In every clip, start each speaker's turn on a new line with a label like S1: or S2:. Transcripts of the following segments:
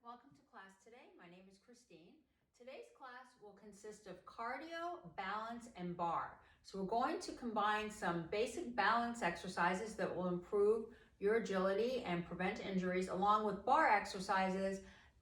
S1: welcome to class today. My name is Christine. Today's class will consist of cardio, balance, and bar. So we're going to combine some basic balance exercises that will improve your agility and prevent injuries, along with bar exercises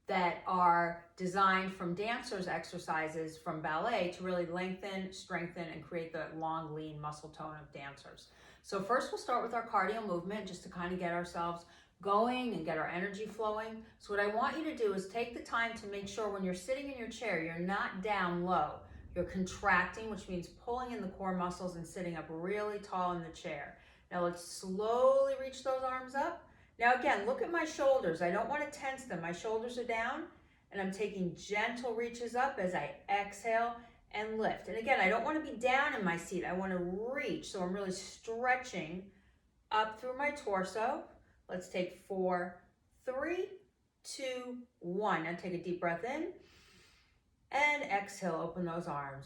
S1: that are designed from dancers' exercises from ballet to really lengthen, strengthen, and create the long, lean muscle tone of dancers. So first we'll start with our cardio movement just to kind of get ourselves going and get our energy flowing. So what I want you to do is take the time to make sure when you're sitting in your chair, you're not down low. You're contracting, which means pulling in the core muscles and sitting up really tall in the chair. Now let's slowly reach those arms up. Now again, look at my shoulders. I don't want to tense them. My shoulders are down and I'm taking gentle reaches up as I exhale and lift. And again, I don't want to be down in my seat. I want to reach. So I'm really stretching up through my torso. Let's take 4, 3, 2, 1. Now take a deep breath in and exhale, open those arms.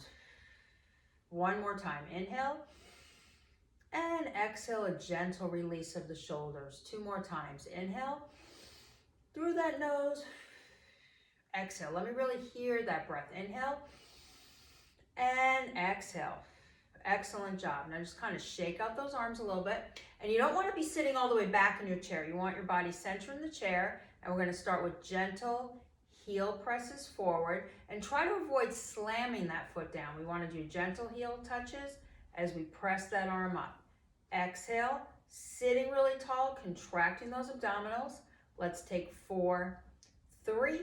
S1: One more time, inhale and exhale, a gentle release of the shoulders. 2 more times, inhale through that nose, exhale. Let me really hear that breath. Inhale and exhale. Excellent job. Now just kind of shake out those arms a little bit. And you don't want to be sitting all the way back in your chair. You want your body centered in the chair. And we're going to start with gentle heel presses forward. And try to avoid slamming that foot down. We want to do gentle heel touches as we press that arm up. Exhale, sitting really tall, contracting those abdominals. Let's take 4, 3,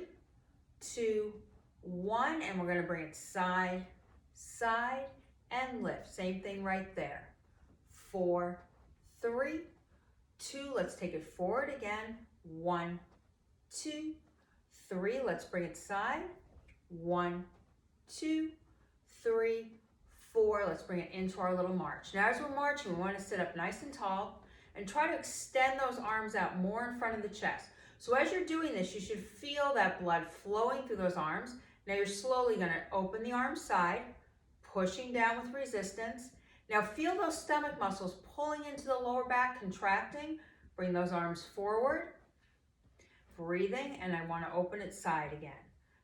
S1: 2, 1. And we're going to bring it side, side, and lift. Same thing right there. 4, 3, 2. Let's take it forward again. 1, 2, 3. Let's bring it side. 1, 2, 3, 4. Let's bring it into our little march. Now as we're marching, we want to sit up nice and tall and try to extend those arms out more in front of the chest. So as you're doing this, you should feel that blood flowing through those arms. Now you're slowly going to open the arm side, pushing down with resistance. Now feel those stomach muscles pulling into the lower back, contracting. Bring those arms forward, breathing, and I want to open it side again.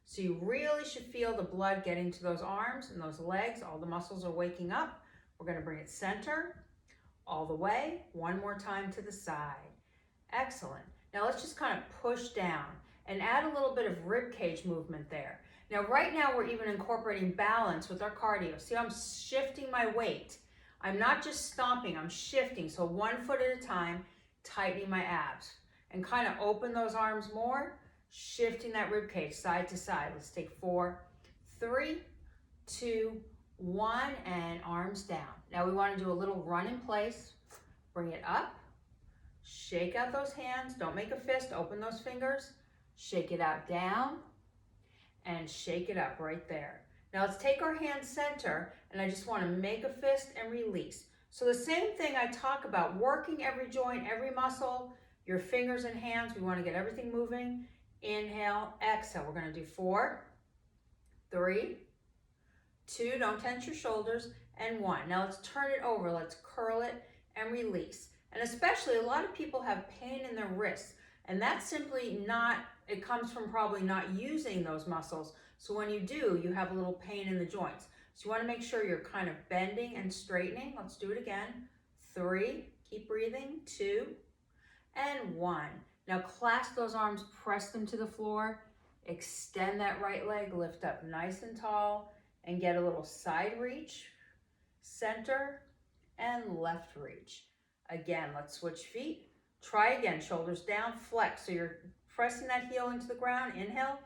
S1: So you really should feel the blood getting to those arms and those legs. All the muscles are waking up. We're going to bring it center, all the way. One more time to the side. Excellent. Now let's just kind of push down and add a little bit of rib cage movement there. Now right now we're even incorporating balance with our cardio. See, I'm shifting my weight. I'm not just stomping, I'm shifting. So 1 foot at a time, tightening my abs. And kind of open those arms more, shifting that rib cage side to side. Let's take 4, 3, 2, 1, and arms down. Now we want to do a little run in place. Bring it up, shake out those hands. Don't make a fist, open those fingers. Shake it out, down, and shake it up right there. Now let's take our hands center, and I just want to make a fist and release. So the same thing I talk about, working every joint, every muscle, your fingers and hands. We want to get everything moving. Inhale, exhale. We're going to do 4, 3, 2, don't tense your shoulders, and 1. Now let's turn it over. Let's curl it and release. And especially a lot of people have pain in their wrists, and that's simply not, it comes from probably not using those muscles. So when you do, you have a little pain in the joints. So you want to make sure you're kind of bending and straightening. Let's do it again. 3, keep breathing. 2, and 1. Now clasp those arms, press them to the floor, extend that right leg, lift up nice and tall, and get a little side reach, center, and left reach. Again, let's switch feet. Try again, shoulders down, flex. So you're pressing that heel into the ground. Inhale,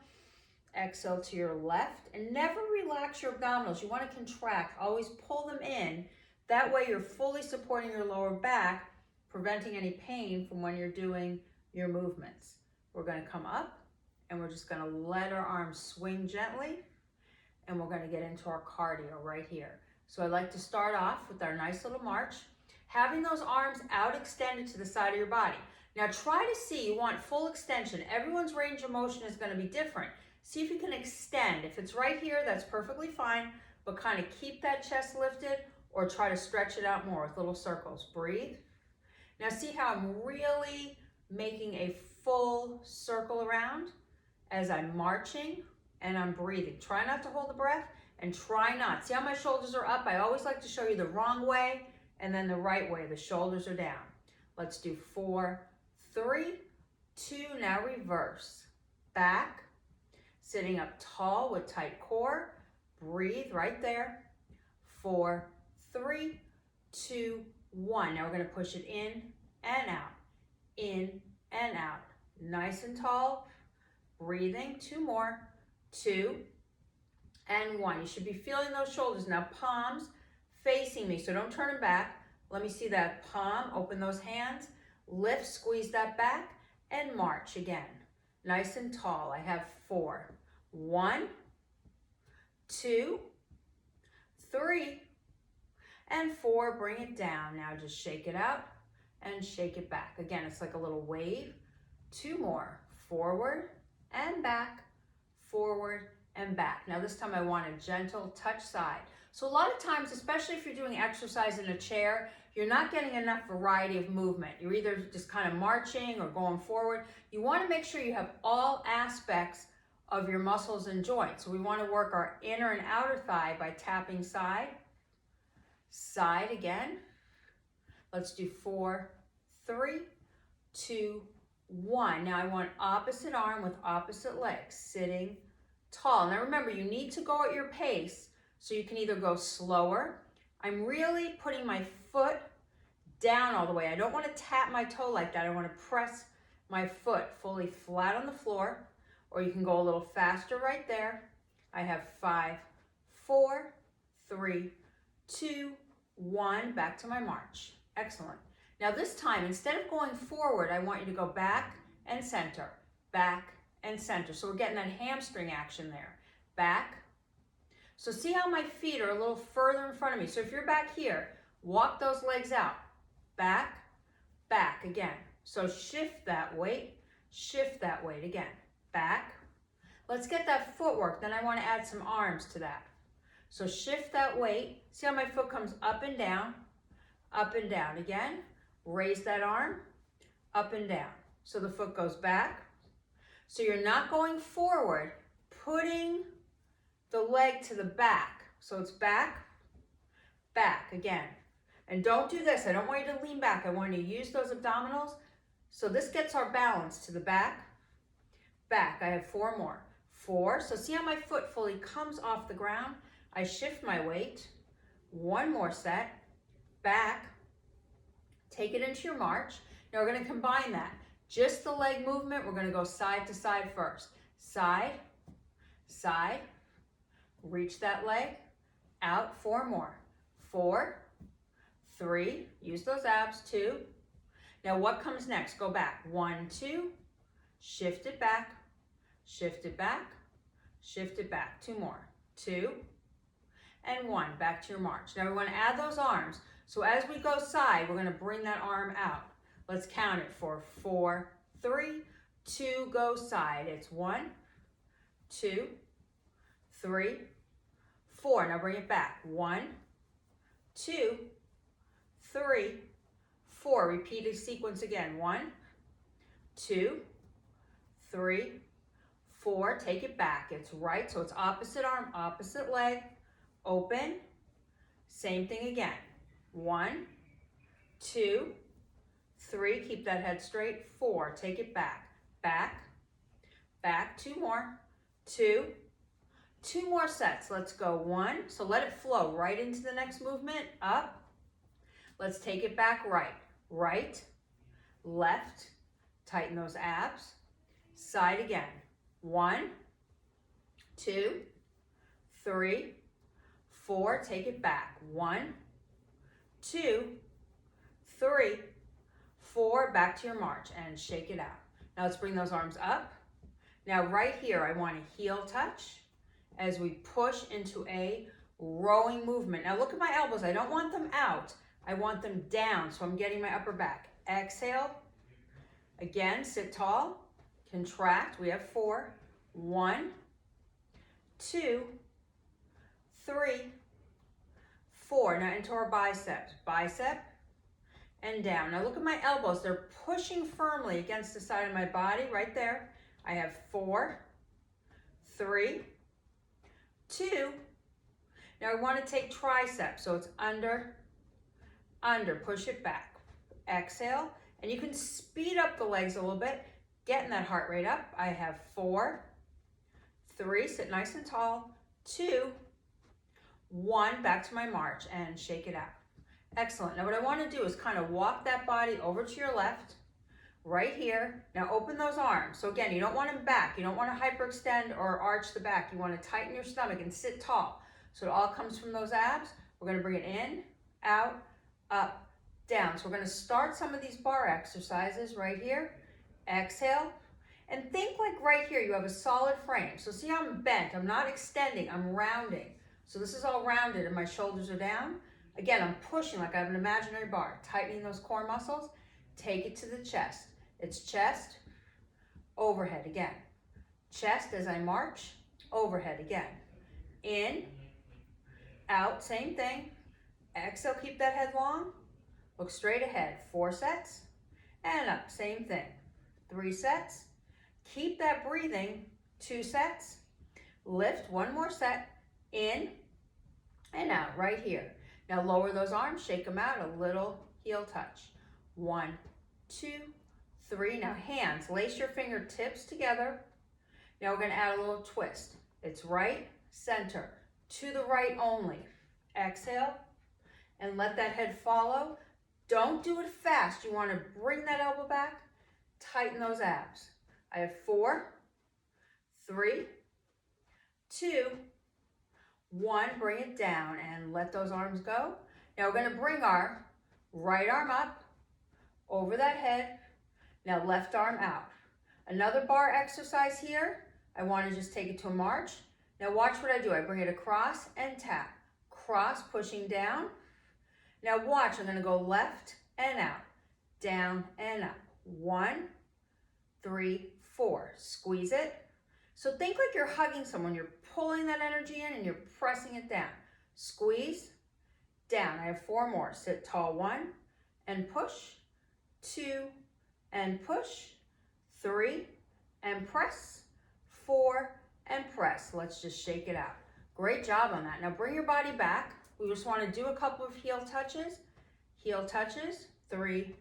S1: exhale to your left, and never relax your abdominals. You want to contract, always pull them in. That way you're fully supporting your lower back, preventing any pain from when you're doing your movements. We're going to come up and we're just going to let our arms swing gently, and we're going to get into our cardio right here. So I like to start off with our nice little march, having those arms out extended to the side of your body. Now try to see, you want full extension. Everyone's range of motion is going to be different. See if you can extend. If it's right here, that's perfectly fine, but kind of keep that chest lifted or try to stretch it out more with little circles. Breathe. Now see how I'm really making a full circle around, as I'm marching and I'm breathing. Try not to hold the breath and try not. See how my shoulders are up? I always like to show you the wrong way and then the right way. The shoulders are down. Let's do 4, 3, 2. Now reverse. Back. Sitting up tall with tight core. Breathe right there. 4, 3, 2, 1. Now we're going to push it in and out. In and out. Nice and tall. Breathing. 2 more. 2 and 1. You should be feeling those shoulders. Now palms facing me, so don't turn them back. Let me see that palm. Open those hands. Lift, squeeze that back, and march again. Nice and tall. I have 4. 1, 2, 3, and 4. Bring it down. Now just shake it out and shake it back. Again, it's like a little wave. 2 more. Forward and back. Forward and back. Now this time I want a gentle touch side. So a lot of times, especially if you're doing exercise in a chair, you're not getting enough variety of movement. You're either just kind of marching or going forward. You want to make sure you have all aspects of your muscles and joints. So we want to work our inner and outer thigh by tapping side. Side again. Let's do 4, 3, 2, 1. Now I want opposite arm with opposite leg, sitting tall. Now remember, you need to go at your pace, so you can either go slower. I'm really putting my foot down all the way. I don't want to tap my toe like that. I want to press my foot fully flat on the floor, or you can go a little faster right there. I have 5, 4, 3, 2, 1. Back to my march. Excellent. Now this time, instead of going forward, I want you to go back and center, back and center. So we're getting that hamstring action there. Back. So see how my feet are a little further in front of me. So if you're back here, walk those legs out. Back, back again. So shift that weight again. Back. Let's get that footwork. Then I want to add some arms to that. So shift that weight. See how my foot comes up and down again. Raise that arm, up and down. So the foot goes back. So you're not going forward, putting the leg to the back. So it's back, back again. And don't do this. I don't want you to lean back. I want you to use those abdominals. So this gets our balance to the back, back. I have 4 more. 4. So see how my foot fully comes off the ground? I shift my weight. 1 more set. Back. Take it into your march. Now we're going to combine that. Just the leg movement. We're going to go side to side first. Side, side. Reach that leg. Out. 4 more. 4, 3. Use those abs. 2. Now what comes next? Go back. 1, 2. Shift it back. Shift it back. Shift it back. 2 more. 2 and 1. Back to your march. Now we want to add those arms. So as we go side, we're going to bring that arm out. Let's count it for 4, 3, 2, go side. It's 1, 2, 3, 4. Now bring it back. 1, 2, 3, 4. Repeat the sequence again. 1, 2, 3, 4. Take it back. It's right, so it's opposite arm, opposite leg. Open. Same thing again. 1, 2, 3. Keep that head straight. 4. Take it back. Back. Back. 2 more. 2. 2 more sets. Let's go. 1. So let it flow right into the next movement. Up. Let's take it back. Right. Right. Left. Tighten those abs. Side again. 1, 2, 3, 4. Take it back. 1, 2, 3, 4. Back to your march and shake it out. Now let's bring those arms up. Now right here, I want a heel touch as we push into a rowing movement. Now look at my elbows. I don't want them out. I want them down, so I'm getting my upper back. Exhale. Again, sit tall. Contract. We have 4. 1, 2, 3, 4. Now into our biceps. Bicep and down. Now look at my elbows. They're pushing firmly against the side of my body right there. I have 4, 3, 2. Now I want to take triceps, so it's under, under, push it back. Exhale, and you can speed up the legs a little bit, getting that heart rate up. I have 4, 3, sit nice and tall, 2, 1, back to my march, and shake it out. Excellent. Now what I want to do is kind of walk that body over to your left, right here. Now open those arms. So again, you don't want them back. You don't want to hyperextend or arch the back. You want to tighten your stomach and sit tall. So it all comes from those abs. We're going to bring it in, out, up, down. So we're going to start some of these bar exercises right here. Exhale. And think like right here, you have a solid frame. So see how I'm bent. I'm not extending. I'm rounding. So this is all rounded and my shoulders are down. Again, I'm pushing like I have an imaginary bar, tightening those core muscles. Take it to the chest. It's chest, overhead again. Chest as I march, overhead again. In, out, same thing. Exhale, keep that head long. Look straight ahead. 4 sets, and up, same thing. 3 sets. Keep that breathing. 2 sets. Lift, 1 more set. In, and out, right here. Now lower those arms, shake them out, a little heel touch. 1, 2, 3. Now hands, lace your fingertips together. Now we're going to add a little twist. It's right, center, to the right only. Exhale, and let that head follow. Don't do it fast. You want to bring that elbow back, tighten those abs. I have 4, 3, 2, 1, bring it down and let those arms go. Now we're going to bring our right arm up over that head. Now left arm out. Another bar exercise here. I want to just take it to a march. Now watch what I do. I bring it across and tap. Cross, pushing down. Now watch, I'm going to go left and out, down and up. 1, 3, 4. Squeeze it. So think like you're hugging someone. You're pulling that energy in and you're pressing it down. Squeeze, down. I have 4 more. Sit tall, 1, and push, 2, and push, 3, and press, 4, and press. Let's just shake it out. Great job on that. Now bring your body back. We just want to do a couple of heel touches. Heel touches, 3,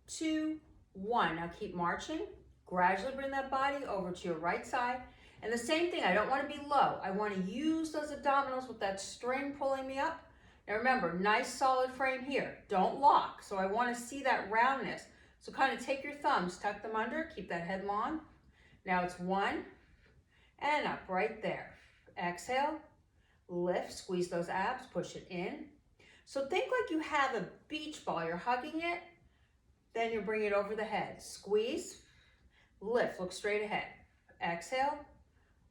S1: 2, 1. Now keep marching. Gradually bring that body over to your right side. And the same thing, I don't want to be low. I want to use those abdominals with that string pulling me up. Now remember, nice solid frame here. Don't lock. So I want to see that roundness. So kind of take your thumbs, tuck them under, keep that head long. Now it's 1 and up right there. Exhale, lift, squeeze those abs, push it in. So think like you have a beach ball, you're hugging it, then you bring it over the head. Squeeze, lift, look straight ahead. Exhale,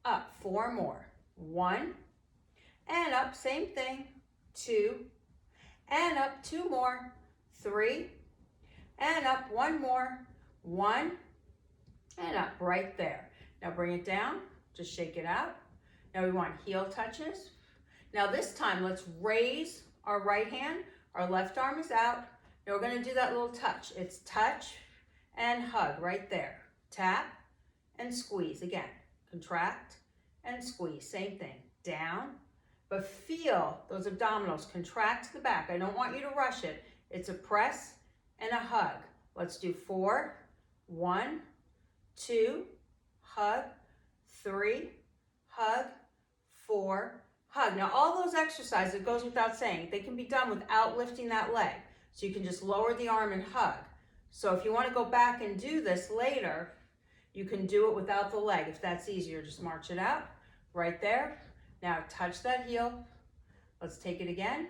S1: up, 4 more. 1, and up, same thing. 2, and up, 2 more. 3, and up, 1 more. 1, and up, right there. Now bring it down, just shake it out. Now we want heel touches. Now this time, let's raise our right hand. Our left arm is out. Now we're going to do that little touch. It's touch and hug right there. Tap and squeeze. Again, contract and squeeze. Same thing. Down, but feel those abdominals contract to the back. I don't want you to rush it. It's a press and a hug. Let's do 4, 1, 2, hug, 3, hug, 4, hug. Now all those exercises, it goes without saying, they can be done without lifting that leg. So you can just lower the arm and hug. So if you want to go back and do this later, you can do it without the leg. If that's easier, just march it out right there. Now touch that heel. Let's take it again.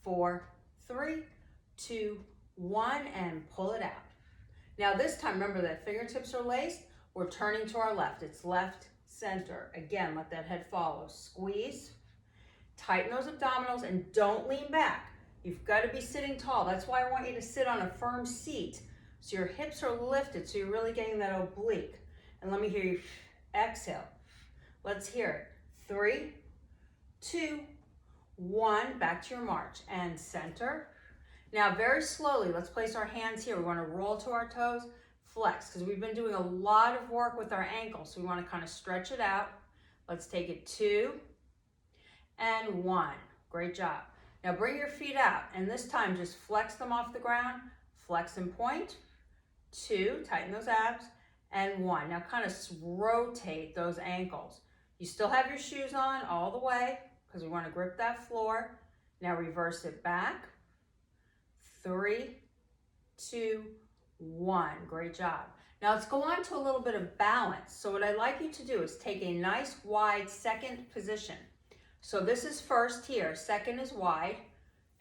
S1: 4, 3, 2, 1, and pull it out. Now this time, remember that fingertips are laced. We're turning to our left. It's left, center. Again, let that head follow. Squeeze, tighten those abdominals, and don't lean back. You've got to be sitting tall. That's why I want you to sit on a firm seat. So your hips are lifted, so you're really getting that oblique. And let me hear you exhale. Let's hear it. 3, 2, 1, back to your march. And center. Now very slowly, let's place our hands here. We want to roll to our toes, flex, because we've been doing a lot of work with our ankles. So we want to kind of stretch it out. Let's take it 2 and 1. Great job. Now bring your feet out, and this time just flex them off the ground. Flex and point. 2, tighten those abs, and 1. Now kind of rotate those ankles. You still have your shoes on all the way because we want to grip that floor. Now reverse it back. 3, 2, 1. Great job. Now let's go on to a little bit of balance. So what I'd like you to do is take a nice wide second position. So this is first here, second is wide.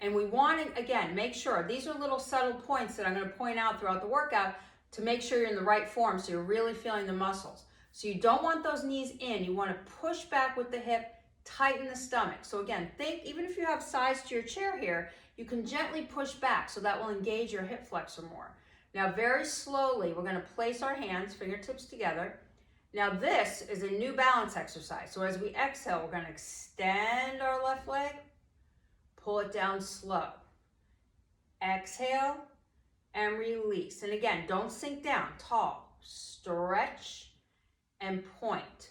S1: And we want to, again, make sure, these are little subtle points that I'm going to point out throughout the workout to make sure you're in the right form so you're really feeling the muscles. So you don't want those knees in. You want to push back with the hip, tighten the stomach. So again, think, even if you have size to your chair here, you can gently push back so that will engage your hip flexor more. Now very slowly, we're going to place our hands, fingertips together. Now this is a new balance exercise. So as we exhale, we're going to extend our left leg, pull it down slow. Exhale and release. And again, don't sink down, tall. Stretch and point.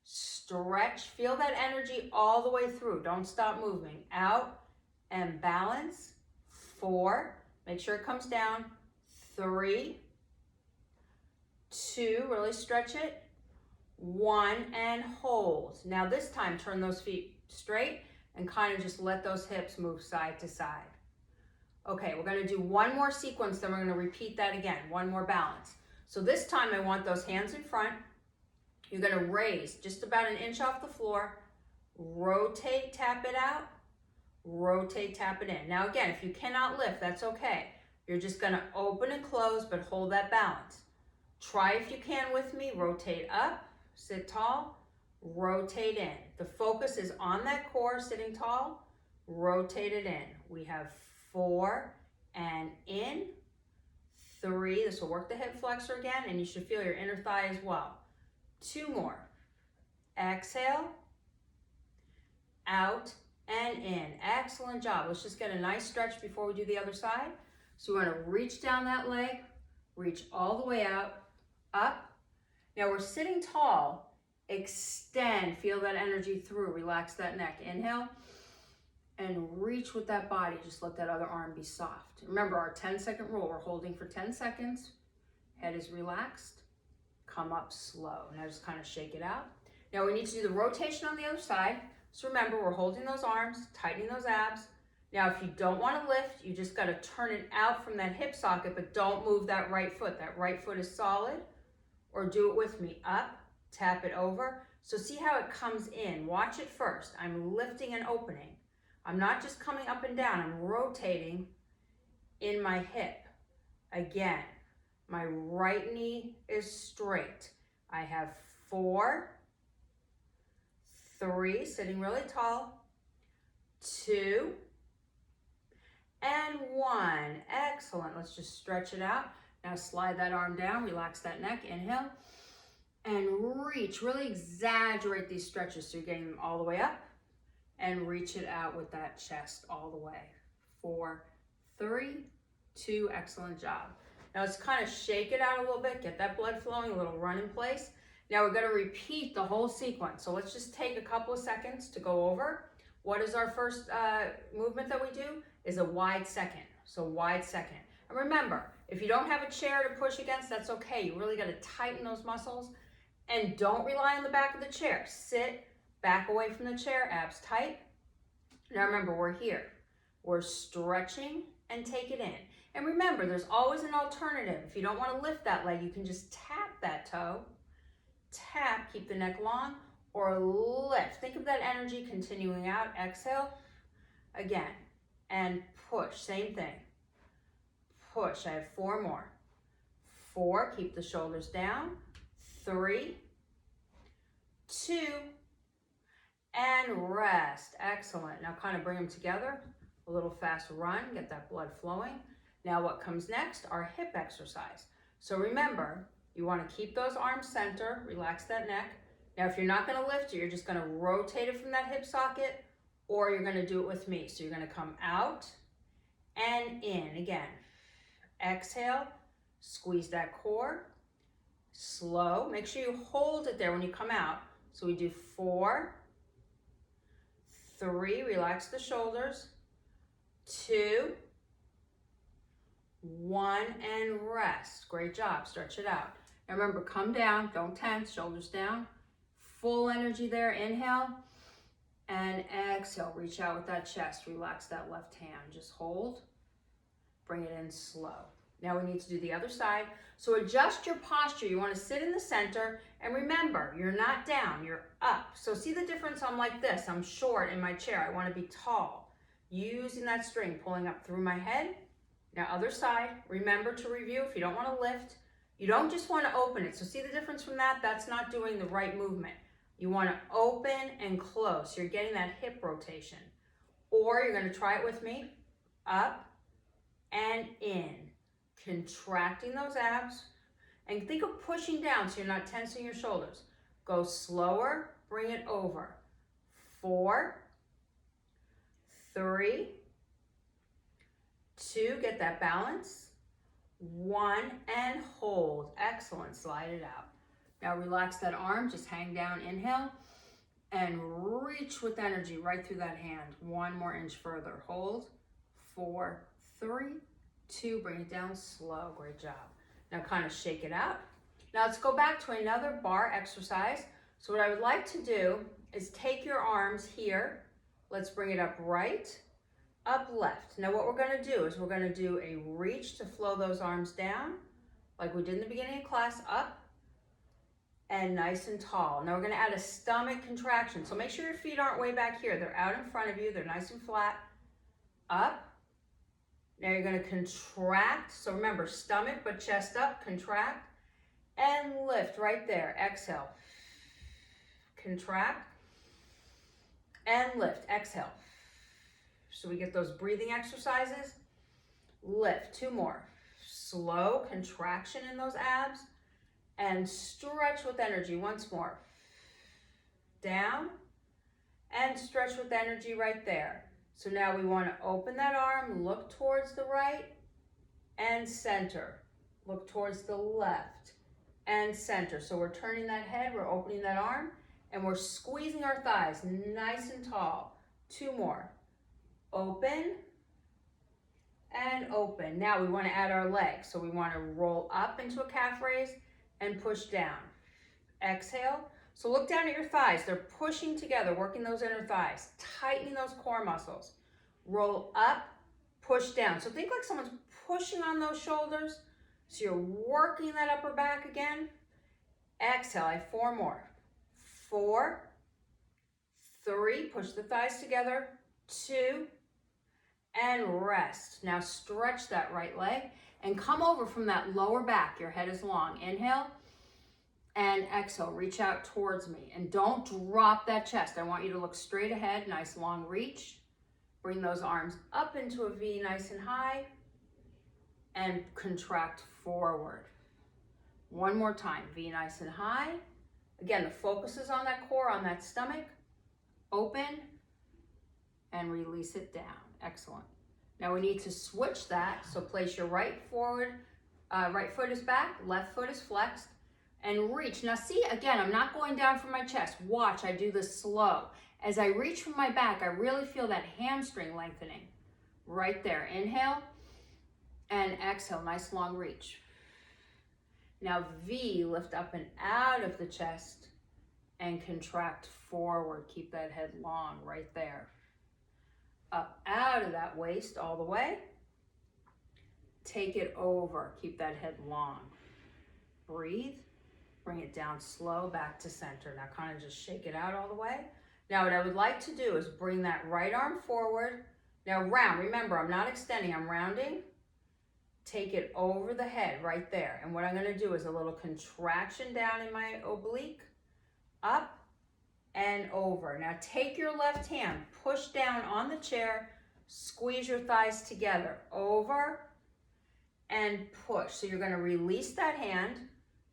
S1: Stretch, feel that energy all the way through. Don't stop moving. Out and balance. 4, make sure it comes down. 3, 2, really stretch it. 1 and hold. Now this time, turn those feet straight and kind of just let those hips move side to side. Okay, we're going to do one more sequence, then we're going to repeat that again. One more balance. So this time I want those hands in front. You're going to raise just about an inch off the floor. Rotate, tap it out. Rotate, tap it in. Now again, if you cannot lift, that's okay. You're just going to open and close, but hold that balance. Try if you can with me. Rotate up, sit tall, rotate in. The focus is on that core, sitting tall. Rotate it in. We have 4 and in. 3, this will work the hip flexor again, and you should feel your inner thigh as well. 2 more. Exhale, out and in. Excellent job. Let's just get a nice stretch before we do the other side. So we want to reach down that leg, reach all the way out, up. Now we're sitting tall. Extend, feel that energy through. Relax that neck. Inhale and reach with that body. Just let that other arm be soft. Remember our 10-second rule. We're holding for 10 seconds. Head is relaxed. Come up slow. Now just kind of shake it out. Now we need to do the rotation on the other side. So remember, we're holding those arms, tightening those abs. Now if you don't want to lift, you just got to turn it out from that hip socket, but don't move that right foot. That right foot is solid. Or do it with me. Up, tap it over. So see how it comes in. Watch it first. I'm lifting and opening. I'm not just coming up and down. I'm rotating in my hip. Again, my right knee is straight. I have 4, 3, sitting really tall, 2, and 1. Excellent. Let's just stretch it out. Now slide that arm down, relax that neck, inhale, and reach. Really exaggerate these stretches so you're getting them all the way up, and reach it out with that chest all the way. 4, 3, 2, excellent job. Now let's kind of shake it out a little bit, get that blood flowing, a little run in place. Now we're going to repeat the whole sequence. So let's just take a couple of seconds to go over. What is our first movement that we do? Is a wide second. So wide second. And remember, if you don't have a chair to push against, that's okay. You really got to tighten those muscles. And don't rely on the back of the chair. Sit, back away from the chair, abs tight. Now remember, we're here. We're stretching and take it in. And remember, there's always an alternative. If you don't want to lift that leg, you can just tap that toe. Tap, keep the neck long, or lift. Think of that energy continuing out. Exhale, again, and push. Same thing. Push. I have 4 more. 4, keep the shoulders down. 3, 2, and rest. Excellent. Now kind of bring them together. A little fast run, get that blood flowing. Now what comes next? Our hip exercise. So remember, you want to keep those arms center, relax that neck. Now if you're not going to lift it, you're just going to rotate it from that hip socket, or you're going to do it with me. So you're going to come out and in. Again, exhale, squeeze that core, slow. Make sure you hold it there when you come out. So we do 4, 3, relax the shoulders, 2, 1, and rest. Great job, stretch it out. Now remember, come down, don't tense, shoulders down. Full energy there, inhale, and exhale. Reach out with that chest, relax that left hand. Just hold, bring it in slow. Now we need to do the other side. So adjust your posture. You want to sit in the center, and remember, you're not down, you're up. So see the difference? I'm like this, I'm short in my chair. I want to be tall. Using that string, pulling up through my head. Now other side, remember to review if you don't want to lift. You don't just want to open it. So see the difference from that? That's not doing the right movement. You want to open and close. You're getting that hip rotation. Or you're going to try it with me. Up and in. Contracting those abs. And think of pushing down so you're not tensing your shoulders. Go slower. Bring it over. 4, 3, 2. Get that balance. 1 and hold. Excellent. Slide it out. Now relax that arm, just hang down, inhale, and reach with energy right through that hand. 1 more inch further. Hold. 4, 3, 2, bring it down slow. Great job. Now kind of shake it out. Now let's go back to another bar exercise. So what I would like to do is take your arms here. Let's bring it up right, up left. Now what we're going to do is we're going to do a reach to flow those arms down, like we did in the beginning of class, up, and nice and tall. Now we're going to add a stomach contraction. So make sure your feet aren't way back here. They're out in front of you. They're nice and flat. Up. Now you're going to contract. So remember, stomach but chest up. Contract. And lift right there. Exhale. Contract. And lift. Exhale. So we get those breathing exercises. Lift. 2 more. Slow contraction in those abs. And stretch with energy once more. Down and stretch with energy right there. So now we want to open that arm, look towards the right and center. Look towards the left and center. So we're turning that head, we're opening that arm, and we're squeezing our thighs nice and tall. 2 more. Open and open. Now we want to add our legs. So we want to roll up into a calf raise and push down. Exhale. So look down at your thighs. They're pushing together, working those inner thighs, tightening those core muscles. Roll up, push down. So think like someone's pushing on those shoulders. So you're working that upper back again. Exhale. I have 4 more. 4, 3, push the thighs together. 2, and rest. Now stretch that right leg and come over from that lower back. Your head is long. Inhale and exhale. Reach out towards me and don't drop that chest. I want you to look straight ahead. Nice long reach. Bring those arms up into a V nice and high and contract forward. 1 more time. V nice and high. Again, the focus is on that core, on that stomach. Open and release it down. Excellent. Now we need to switch that. So place your right foot is back, left foot is flexed, and reach. Now see, again, I'm not going down from my chest. Watch, I do this slow. As I reach from my back, I really feel that hamstring lengthening. Right there. Inhale and exhale. Nice long reach. Now V, lift up and out of the chest and contract forward. Keep that head long right there. Up out of that waist all the way. Take it over. Keep that head long. Breathe. Bring it down slow back to center. Now kind of just shake it out all the way. Now what I would like to do is bring that right arm forward. Now round. Remember, I'm not extending. I'm rounding. Take it over the head right there. And what I'm going to do is a little contraction down in my oblique. Up and over. Now take your left hand, push down on the chair, squeeze your thighs together, over and push. So you're going to release that hand,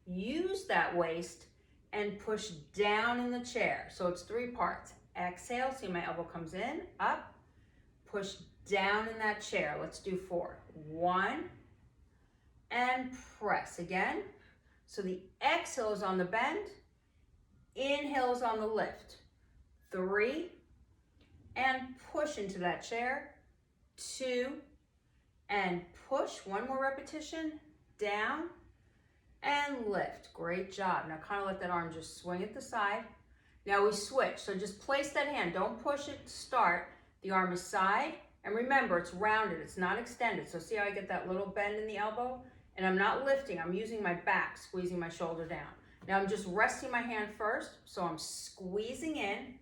S1: use that waist, and push down in the chair. So it's 3 parts. Exhale, see my elbow comes in, up, push down in that chair. Let's do 4. 1, and press again. So the exhale is on the bend. Inhales on the lift. 3, and push into that chair. 2, and push. One more repetition. Down and lift. Great job. Now kind of let that arm just swing at the side. Now we switch. So just place that hand. Don't push it to start. The arm is side. And remember, it's rounded. It's not extended. So see how I get that little bend in the elbow? And I'm not lifting. I'm using my back, squeezing my shoulder down. Now I'm just resting my hand first. So I'm squeezing in.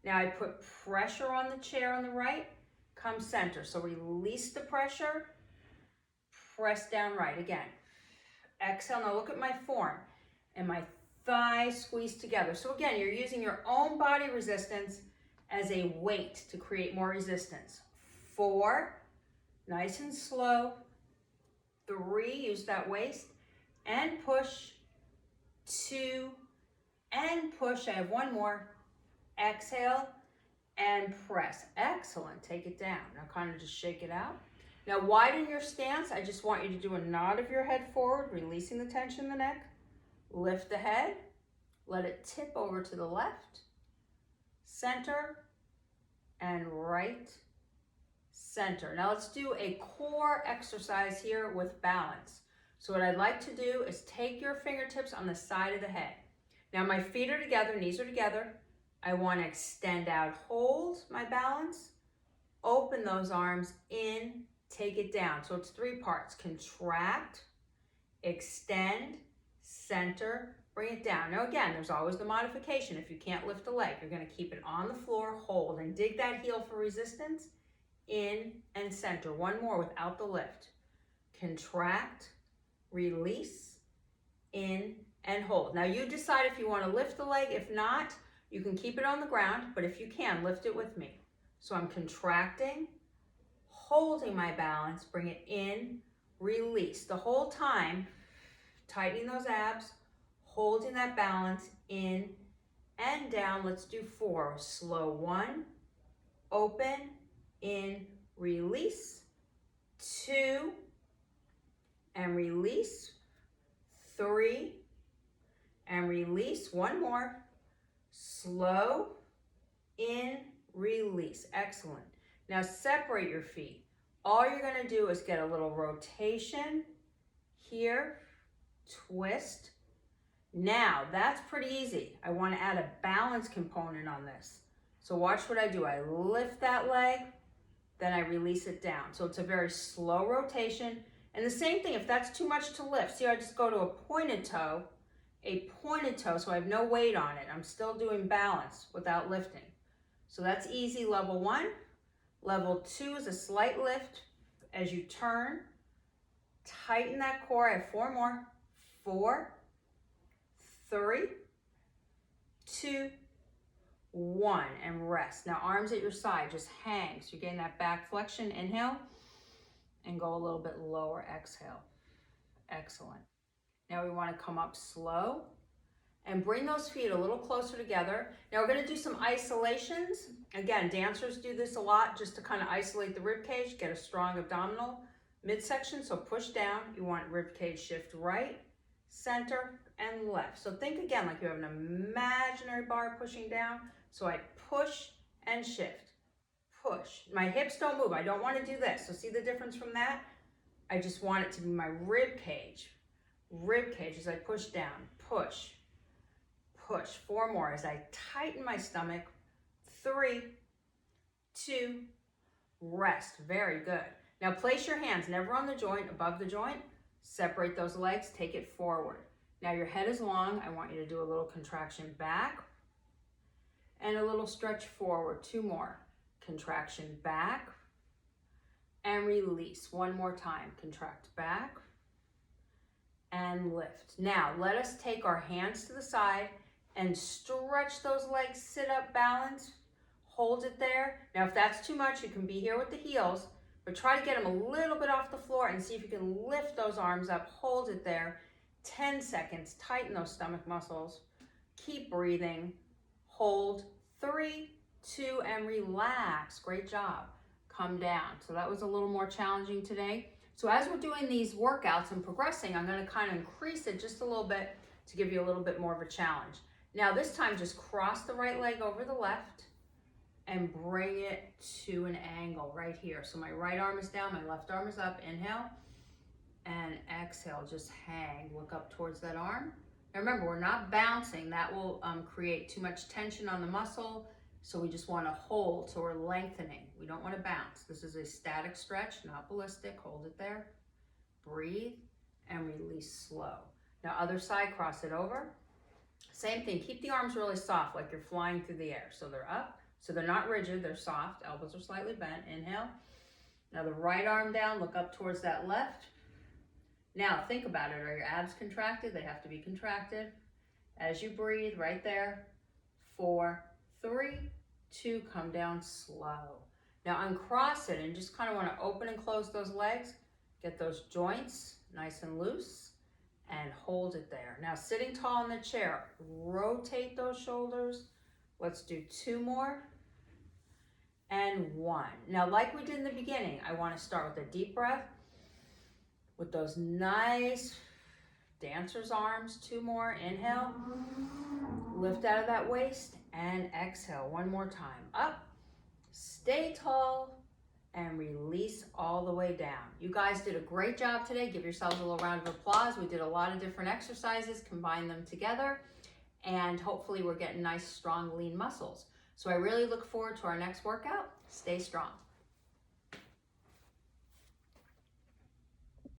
S1: Now I put pressure on the chair on the right. Come center. So release the pressure. Press down right. Again. Exhale. Now look at my form. And my thighs squeeze together. So again, you're using your own body resistance as a weight to create more resistance. 4, nice and slow. 3, use that waist and push. 2, and push. I have one more. Exhale and press. Excellent. Take it down. Now kind of just shake it out. Now widen your stance. I just want you to do a nod of your head forward, releasing the tension in the neck. Lift the head. Let it tip over to the left, center, and right, center. Now let's do a core exercise here with balance. So what I'd like to do is take your fingertips on the side of the head. Now my feet are together, knees are together. I want to extend out, hold my balance, open those arms in, take it down. So it's 3 parts. Contract, extend, center, bring it down. Now again, there's always the modification. If you can't lift a leg, you're going to keep it on the floor, hold, and dig that heel for resistance. In and center. One more without the lift. Contract, release, in, and hold. Now you decide if you want to lift the leg. If not, you can keep it on the ground, but if you can, lift it with me. So I'm contracting, holding my balance, bring it in, release. The whole time, tightening those abs, holding that balance in and down. Let's do 4. Slow. 1, open, in, release. 2, and release. 3, and release. One more. Slow, in, release. Excellent. Now separate your feet. All you're going to do is get a little rotation here, twist. Now that's pretty easy. I want to add a balance component on this. So watch what I do. I lift that leg, then I release it down. So it's a very slow rotation. And the same thing, if that's too much to lift, see, I just go to a pointed toe, so I have no weight on it. I'm still doing balance without lifting. So that's easy, level 1. Level 2 is a slight lift as you turn. Tighten that core. I have 4 more. 4, 3, 2, 1, and rest. Now arms at your side, just hang. So you're getting that back flexion. Inhale, and go a little bit lower. Exhale. Excellent. Now we want to come up slow and bring those feet a little closer together. Now we're going to do some isolations. Again, dancers do this a lot just to kind of isolate the rib cage, get a strong abdominal midsection. So push down. You want rib cage shift right, center, and left. So think again like you have an imaginary bar pushing down. So I push and shift. Push. My hips don't move. I don't want to do this. So see the difference from that? I just want it to be my rib cage. Rib cage as I push down. Push. Push. 4 more as I tighten my stomach. 3, 2, rest. Very good. Now place your hands never on the joint, above the joint. Separate those legs. Take it forward. Now your head is long. I want you to do a little contraction back and a little stretch forward. 2 more. Contraction back and release. 1 more time. Contract back and lift. Now let us take our hands to the side and stretch those legs. Sit up, balance, hold it there. Now if that's too much, you can be here with the heels, but try to get them a little bit off the floor and see if you can lift those arms up. Hold it there. 10 seconds. Tighten those stomach muscles. Keep breathing. Hold. 3, 2, and relax. Great job. Come down. So that was a little more challenging today. So as we're doing these workouts and progressing, I'm going to kind of increase it just a little bit to give you a little bit more of a challenge. Now this time just cross the right leg over the left and bring it to an angle right here. So my right arm is down, my left arm is up. Inhale and exhale, just hang, look up towards that arm. Now remember, we're not bouncing. That will create too much tension on the muscle. So we just want to hold, so we're lengthening. We don't want to bounce. This is a static stretch, not ballistic. Hold it there. Breathe and release slow. Now other side, cross it over. Same thing, keep the arms really soft, like you're flying through the air. So they're up, so they're not rigid, they're soft. Elbows are slightly bent. Inhale. Now the right arm down, look up towards that left. Now think about it, are your abs contracted? They have to be contracted. As you breathe, right there. 4, 3, 2, come down slow. Now uncross it and just kind of want to open and close those legs. Get those joints nice and loose and hold it there. Now sitting tall in the chair, rotate those shoulders. Let's do 2 more and 1. Now like we did in the beginning, I want to start with a deep breath with those nice dancer's arms. 2 more, inhale, lift out of that waist and exhale. 1 more time, up, stay tall, and release all the way down. You guys did a great job today. Give yourselves a little round of applause. We did a lot of different exercises, combine them together, and hopefully we're getting nice, strong, lean muscles. So I really look forward to our next workout. Stay strong.